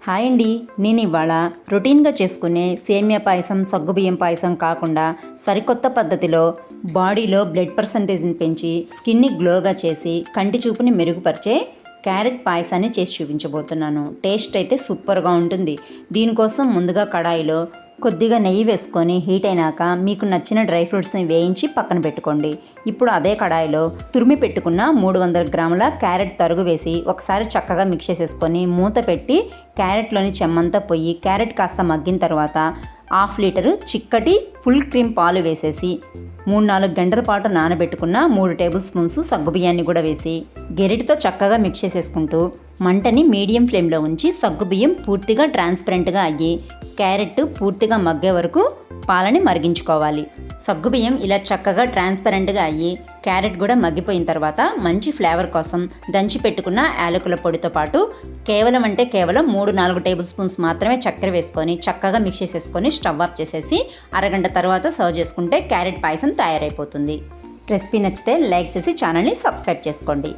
Hi అండి, నేను ఇవాళ రొటీన్గా చేసుకునే సేమియా పాయసం, సగ్గుబియ్యం పాయసం కాకుండా సరికొత్త పద్ధతిలో బాడీలో బ్లడ్ పర్సంటేజ్ని పెంచి స్కిన్ని గ్లోగా చేసి కంటి చూపుని మెరుగుపరిచే క్యారెట్ పాయసాన్ని చేసి చూపించబోతున్నాను. టేస్ట్ అయితే సూపర్గా ఉంటుంది. దీనికోసం ముందుగా కడాయిలో కొద్దిగా నెయ్యి వేసుకొని హీట్ అయినాక మీకు నచ్చిన డ్రై ఫ్రూట్స్ని వేయించి పక్కన పెట్టుకోండి. ఇప్పుడు అదే కడాయిలో తురిమి పెట్టుకున్న 300 గ్రాముల క్యారెట్ తరుగు వేసి ఒకసారి చక్కగా మిక్స్ చేసేసుకొని మూత పెట్టి క్యారెట్లోని చెమ్మంతా పోయి క్యారెట్ కాస్త మగ్గిన తర్వాత 1/2 లీటరు చిక్కటి ఫుల్ క్రీమ్ పాలు వేసేసి 3-4 గంటల పాటు నానబెట్టుకున్న 3 టేబుల్ స్పూన్స్ సగ్గుబియ్యాన్ని కూడా వేసి గెరిటితో చక్కగా మిక్స్ చేసేసుకుంటూ మంటని మీడియం ఫ్లేమ్లో ఉంచి సగ్గుబియ్యం పూర్తిగా ట్రాన్స్పరెంట్గా అయ్యి క్యారెట్ పూర్తిగా మగ్గే వరకు పాలని మరిగించుకోవాలి. సగ్గుబియ్యం ఇలా చక్కగా ట్రాన్స్పరెంట్గా అయ్యి క్యారెట్ కూడా మగ్గిపోయిన తర్వాత మంచి ఫ్లేవర్ కోసం దంచి పెట్టుకున్న యాలకుల పొడితో పాటు కేవలం 3-4 టేబుల్ స్పూన్స్ మాత్రమే చక్కెర వేసుకొని చక్కగా మిక్స్ చేసేసుకొని స్టవ్ ఆఫ్ చేసేసి అరగంట తర్వాత సర్వ్ చేసుకుంటే క్యారెట్ పాయసం తయారైపోతుంది. రెసిపీ నచ్చితే లైక్ చేసి ఛానల్ని సబ్స్క్రైబ్ చేసుకోండి.